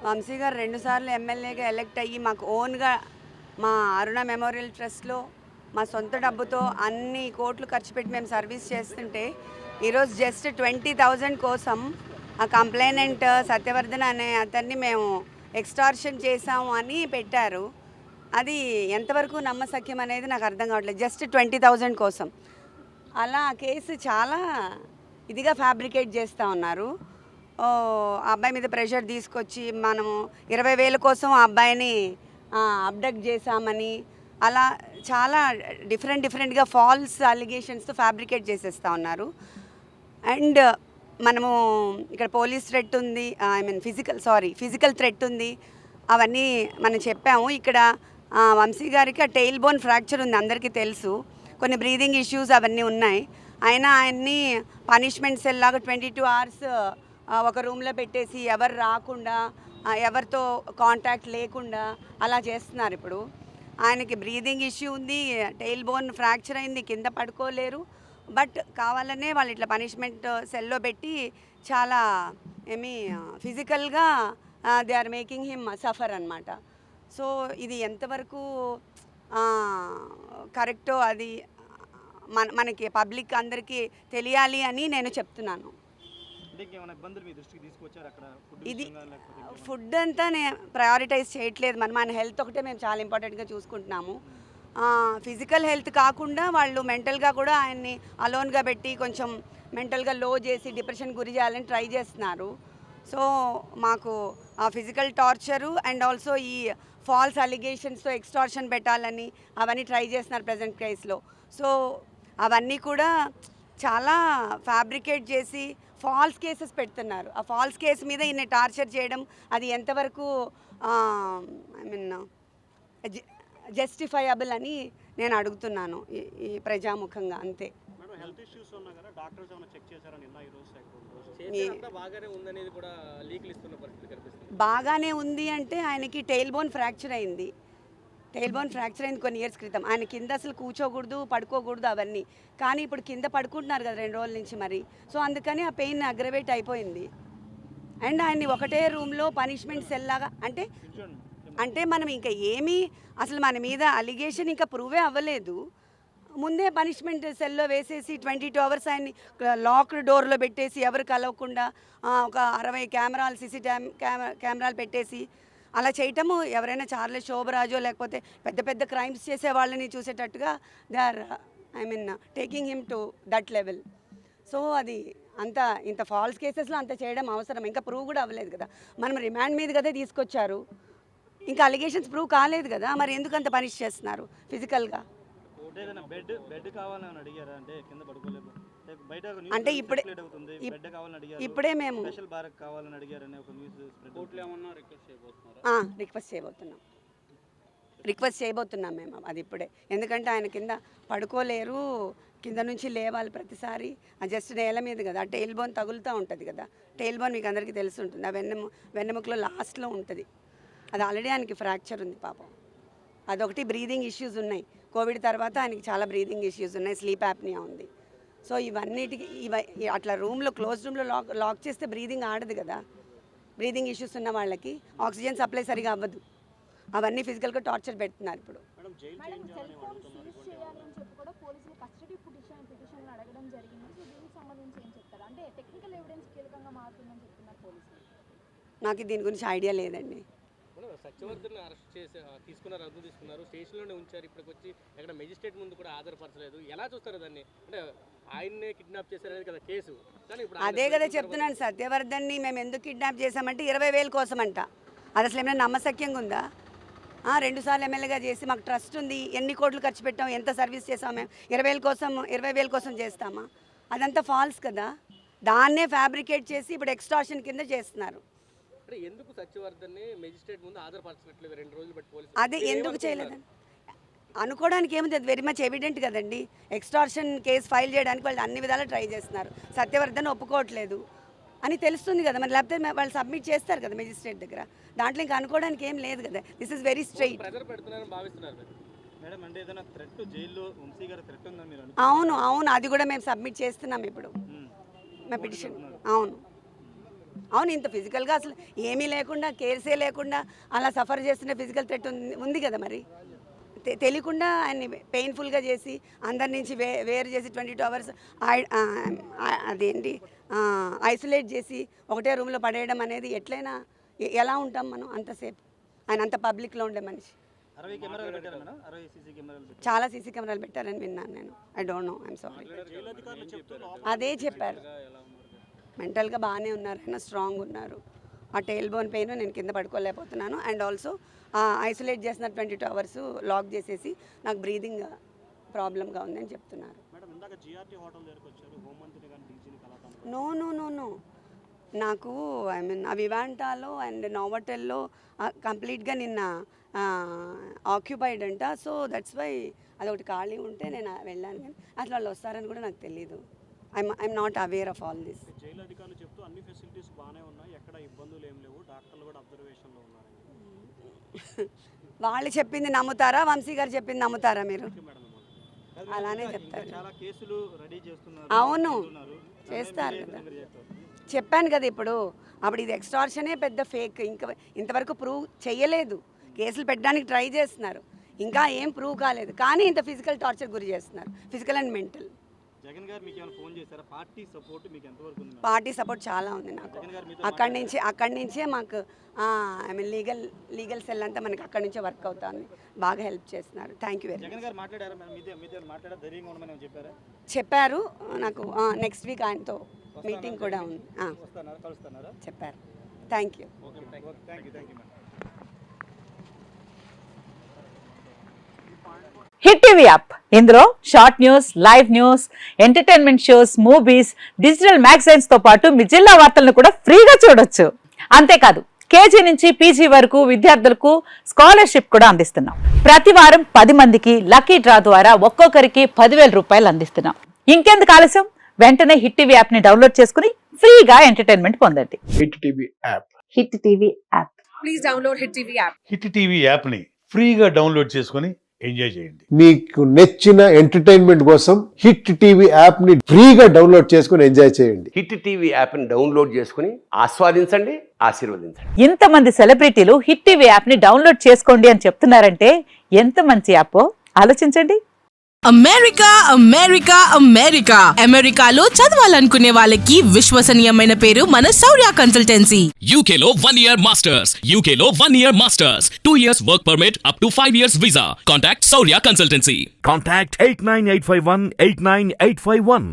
వంశీ గారు 2 సార్లు ఎమ్మెల్యేగా ఎలక్ట్ అయ్యి మాకు ఓన్గా మా అరుణ మెమోరియల్ ట్రస్ట్లో మా సొంత డబ్బుతో అన్ని కోట్లు ఖర్చు పెట్టి మేము సర్వీస్ చేస్తుంటే ఈరోజు జస్ట్ 20,000 కోసం ఆ కంప్లైనెంట్ సత్యవర్ధన్ అనే అతన్ని మేము ఎక్స్టార్షన్ చేసాము అని పెట్టారు. అది ఎంతవరకు నమ్మశక్యం అనేది నాకు అర్థం కావట్లేదు. జస్ట్ 20,000 కోసం అలా ఆ కేసు చాలా ఇదిగా ఫ్యాబ్రికేట్ చేస్తూ ఉన్నారు. ఆ అబ్బాయి మీద ప్రెషర్ తీసుకొచ్చి మనము 20,000 కోసం ఆ అబ్బాయిని అబ్డక్ట్ చేశామని అలా చాలా డిఫరెంట్గా ఫాల్స్ అలిగేషన్స్తో ఫ్యాబ్రికేట్ చేసేస్తూ ఉన్నారు. అండ్ మనము ఇక్కడ పోలీస్ థ్రెట్ ఉంది, ఫిజికల్ థ్రెట్ ఉంది, అవన్నీ మనం చెప్పాము. ఇక్కడ వంశీ గారికి ఆ టెయిల్ బోన్ ఫ్రాక్చర్ ఉంది, అందరికీ తెలుసు. కొన్ని బ్రీదింగ్ ఇష్యూస్ అవన్నీ ఉన్నాయి. అయినా ఆయన్ని పనిష్మెంట్ సెల్ లాగా 22 hours ఒక రూమ్లో పెట్టేసి ఎవరు రాకుండా ఎవరితో కాంటాక్ట్ లేకుండా అలా చేస్తున్నారు. ఇప్పుడు ఆయనకి బ్రీదింగ్ ఇష్యూ ఉంది, టెయిల్ బోన్ ఫ్రాక్చర్ అయింది, కింద పడుకోలేరు. బట్ కావాలనే వాళ్ళు ఇట్లా పనిష్మెంట్ సెల్లో పెట్టి చాలా ఫిజికల్గా they are making him suffer అనమాట. సో ఇది ఎంతవరకు కరెక్టో అది మనకి పబ్లిక్ అందరికీ తెలియాలి అని నేను చెప్తున్నాను. ఇది ఫుడ్ అంతా నేను ప్రయారిటైజ్ చేయట్లేదు. మన హెల్త్ ఒకటే మేము చాలా ఇంపార్టెంట్గా చూసుకుంటున్నాము. ఫిజికల్ హెల్త్ కాకుండా వాళ్ళు మెంటల్గా కూడా ఆయన్ని అలోన్గా పెట్టి కొంచెం మెంటల్గా లో చేసి డిప్రెషన్ గురి చేయాలని ట్రై చేస్తున్నారు. సో మాకు ఆ ఫిజికల్ టార్చరు అండ్ ఆల్సో ఈ ఫాల్స్ అలిగేషన్స్తో ఎక్స్టార్షన్ పెట్టాలని అవన్నీ ట్రై చేస్తున్నారు ప్రజెంట్ కేసులో. సో అవన్నీ కూడా చాలా ఫ్యాబ్రికేట్ చేసి ఫాల్స్ కేసెస్ పెడుతున్నారు. ఆ ఫాల్స్ కేసు మీద ఈయన టార్చర్ చేయడం అది ఎంతవరకు జస్టిఫైయబుల్ అని నేను అడుగుతున్నాను ఈ ప్రజాముఖంగా. అంతే. బాగానే ఉంది అంటే ఆయనకి టెయిల్ బోన్ ఫ్రాక్చర్ అయింది కొన్ని ఇయర్స్ క్రితం. ఆయన కింద అసలు కూర్చోకూడదు, పడుకోకూడదు అవన్నీ. కానీ ఇప్పుడు కింద పడుకుంటున్నారు కదా 2 రోజుల నుంచి మరి. సో అందుకని ఆ పెయిన్ అగ్రవేట్ అయిపోయింది. అండ్ ఆయన్ని ఒకటే రూమ్లో పనిష్మెంట్ సెల్ లాగా అంటే మనం ఇంకా ఏమీ అసలు మన మీద అలిగేషన్ ఇంకా ప్రూవే అవ్వలేదు. ముందే పనిష్మెంట్ సెల్లో వేసేసి 22 hours ఆయన్ని లాక్డ్ డోర్లో పెట్టేసి ఎవరు కలవకుండా ఒక 60 కెమెరాలు కెమెరాలు పెట్టేసి అలా చేయటము ఎవరైనా చార్లెస్ శోభరాజో లేకపోతే పెద్ద క్రైమ్స్ చేసే వాళ్ళని చూసేటట్టుగా they are taking him to that level. So అది ఇంత ఫాల్స్ కేసెస్లో అంత చేయడం అవసరం? ఇంకా ప్రూవ్ కూడా అవ్వలేదు కదా. మనం రిమాండ్ మీద కదా తీసుకొచ్చారు, ఇంకా అలిగేషన్స్ ప్రూవ్ కాలేదు కదా. మరి ఎందుకు అంత పనిష్ చేస్తున్నారు ఫిజికల్గా? అంటే ఇప్పుడే మేము రిక్వెస్ట్ చేయబోతున్నాం మేము అది ఇప్పుడే. ఎందుకంటే ఆయన కింద పడుకోలేరు, కింద నుంచి లేవాలి ప్రతిసారి. జస్ట్ నేల మీద కదా, టెయిల్ బోన్ తగులుతూ ఉంటుంది కదా. టెయిల్ బోన్ మీకు అందరికీ తెలిసి ఉంటుంది, ఆ వెన్నెముకలో లాస్ట్లో ఉంటుంది. అది ఆల్రెడీ ఆయనకి ఫ్రాక్చర్ ఉంది పాపం. అదొకటి. బ్రీదింగ్ ఇష్యూస్ ఉన్నాయి. కోవిడ్ తర్వాత ఆయనకి చాలా బ్రీదింగ్ ఇష్యూస్ ఉన్నాయి, స్లీప్ యాప్నియా ఉంది. సో ఇవన్నిటికి అట్లా క్లోజ్ రూమ్లో లాక్ చేస్తే బ్రీదింగ్ ఆడదు కదా. బ్రీదింగ్ ఇష్యూస్ ఉన్న వాళ్ళకి ఆక్సిజన్ సప్లై సరిగా అవ్వదు. అవన్నీ ఫిజికల్గా టార్చర్ పెడుతున్నారు ఇప్పుడు. నాకు దీని గురించి ఐడియా లేదండి. సత్యవర్ధన్ అరెస్ట్ చేసి తీసుకున్నారు, స్టేషన్లోనే ఉంచారు. ఇప్పటికి వచ్చి ఎక్కడ మెజిస్ట్రేట్ ముందు కూడా ఆధారపరచలేదు. ఎలా చూస్తారు దాన్ని? అంటే ఆయన్నే కిడ్నాప్ చేశారనేది కదా కేసు. అదే కదా చెప్తున్నాను. సత్యవర్ధన్ని మేము ఎందుకు కిడ్నాప్ చేశామంటే 20,000 కోసం అంట. అది అసలు ఏమైనా నమ్మశక్యంగా ఉందా? 2 సార్లు ఎమ్మెల్యేగా చేసి మాకు ట్రస్ట్ ఉంది, ఎన్ని కోట్లు ఖర్చు పెట్టాం, ఎంత సర్వీస్ చేసాం మేము. 20,000 కోసం చేస్తామా? అదంతా ఫాల్స్ కదా. దాన్నే ఫ్యాబ్రికేట్ చేసి ఇప్పుడు ఎక్స్టార్షన్ కింద చేస్తున్నారు. ఎందుకు సత్యవర్ధన్ని మెజిస్ట్రేట్ ముందు ఆధారపరచట్లేదు? 2 రోజులు బట్టి పోలీసులు అదే ఎందుకు చేయలేదని అనుకోవడానికి ఏముంది, అది వెరీ మచ్ ఎవిడెంట్ కదండి. ఎక్స్టార్షన్ కేసు ఫైల్ చేయడానికి వాళ్ళు అన్ని విధాలు ట్రై చేస్తున్నారు. సత్యవర్ధన్ ఒప్పుకోవట్లేదు అని తెలుస్తుంది కదా మరి. లేకపోతే వాళ్ళు సబ్మిట్ చేస్తారు కదా మెజిస్ట్రేట్ దగ్గర. దాంట్లో ఇంకా అనుకోవడానికి ఏం లేదు కదా. This is very straight. అవును, అది కూడా మేము సబ్మిట్ చేస్తున్నాం ఇప్పుడు మా పిటిషన్. అవును. అవును, ఇంత ఫిజికల్గా అసలు ఏమీ లేకుండా, కేర్సే లేకుండా అలా సఫర్ చేస్తున్న ఫిజికల్ థ్రెట్ ఉంది కదా మరి. తెలియకుండా ఆయన్ని పెయిన్ఫుల్గా చేసి అందరి నుంచి వేరు చేసి 22 hours అదేంటి ఐసోలేట్ చేసి ఒకటే రూమ్లో పడేయడం అనేది ఎట్లయినా ఎలా ఉంటాం మనం అంతసేపు? ఆయన అంత పబ్లిక్లో ఉండే మనిషి. చాలా సీసీ కెమెరాలు పెట్టారని విన్నాను నేను. I don't know, I'm sorry. అదే చెప్పారు, మెంటల్గా బాగానే ఉన్నారు, ఆయన స్ట్రాంగ్ ఉన్నారు. ఆ టైల్ బోన్ పెయిన్ నేను కింద పడుకోలేకపోతున్నాను. అండ్ ఆల్సో ఐసోలేట్ చేసిన 22 hours లాక్ చేసేసి నాకు బ్రీదింగ్ ప్రాబ్లంగా ఉందని చెప్తున్నారు. నో నో నో నో, నాకు ఐ మీన్ ఆ వివాంటాలో అండ్ నోవటెల్లో కంప్లీట్గా నిన్న ఆక్యుపైడ్ అంట. సో దట్స్ వై అదొకటి ఖాళీ ఉంటే నేను వెళ్ళాను, కానీ అసలు వాళ్ళు వస్తారని కూడా నాకు తెలీదు. I'm not aware of all this. Jail అధికారులు చెప్తూ అన్ని ఫెసిలిటీస్ బాగానే ఉన్నాయి, ఎక్కడ ఇబ్బందులు ఏం లేవు, డాక్టర్లు కూడా అబ్జర్వేషన్లో ఉన్నారు. వాళ్ళు చెప్పింది నమ్ముతారా, వంశీ గారు చెప్పింది నమ్ముతారా మీరు? అలానే చెప్తారు. చాలా కేసులు రెడీ చేస్తున్నారు. అవును, చేస్తారు కదా. చెప్పాను కదా ఇప్పుడు. అప్పుడు ఇది ఎక్స్టార్షనే పెద్ద ఫేక్. ఇంకా ఇంతవరకు ప్రూవ్ చేయలేదు. కేసులు పెట్టడానికి ట్రై చేస్తున్నారు, ఇంకా ఏం ప్రూవ్ కాలేదు. కానీ ఇంత ఫిజికల్ టార్చర్ గురి చేస్తున్నారు, ఫిజికల్ అండ్ మెంటల్. జగన్ గారు మీకు ఏమైనా ఫోన్ చేశారా? పార్టీ సపోర్ట్ మీకు ఎంతవరకు ఉంది? పార్టీ సపోర్ట్ చాలా ఉంది నాకు. అక్కడి నుంచే మాకు ఐ మీన్ లీగల్ సెల్ అంతా మనకి అక్కడి నుంచే వర్క్ అవుతుంది. బాగా హెల్ప్ చేస్తున్నారు. Thank you very much. Jagan గారు మాట్లాడారా? మీతో మాట్లాడారు, ధైర్యంగా ఉండమని చెప్పారా? చెప్పారు నాకు. నెక్స్ట్ వీక్ ఆయనతో మీటింగ్ కూడా ఉంది. చెప్పారు. Thank you. Hit TV app, ఇందులో short news, live news, entertainment shows, movies, digital magazines తో పాటు మీ జిల్లా వార్తలను కూడా ఫ్రీగా చూడొచ్చు. అంతేకాదు, కేజీ నుంచి పీజీ వరకు విద్యార్థులకు స్కాలర్షిప్ కూడా అందిస్తున్నాం. ప్రతి వారం 10 మందికి లక్కీ డ్రా ద్వారా ఒక్కొక్కరికి 10,000 రూపాయలు అందిస్తున్నాం. ఇంకెందుకు ఆలస్యం? వెంటనే హిట్ టీవీ యాప్ ని డౌన్లోడ్ చేసుకుని ఫ్రీగా ఎంటర్టైన్మెంట్ పొందండి. Hit TV app. Hit TV app. Please download hit TV app. Hit TV యాప్ని ఫ్రీగా డౌన్లోడ్ చేసుకొని ఎంజాయ్ చేయండి. మీకు నచ్చిన ఎంటర్టైన్మెంట్ కోసం హిట్ టీవీ యాప్ ని ఫ్రీగా డౌన్లోడ్ చేసుకొని ఎంజాయ్ చేయండి. హిట్ టీవీ యాప్ని డౌన్లోడ్ చేసుకుని ఆస్వాదించండి, ఆశీర్వదించండి. ఇంతమంది సెలబ్రిటీలు హిట్ టీవీ యాప్ ని డౌన్లోడ్ చేసుకోండి అని చెప్తున్నారంటే ఎంత మంచి యాప్ ఆలోచించండి. అమెరికా అమెరికా అమెరికా అమెరికాలో చదవాలనుకునే వాళ్ళకి విశ్వసనీయమైన పేరు మన శౌర్య కన్సల్టెన్సీ. UK లో 1 year masters. UK లో 1 year masters. 2 years work permit up to 5 years visa. Contact Saurya Consultancy. Contact 89851 89851.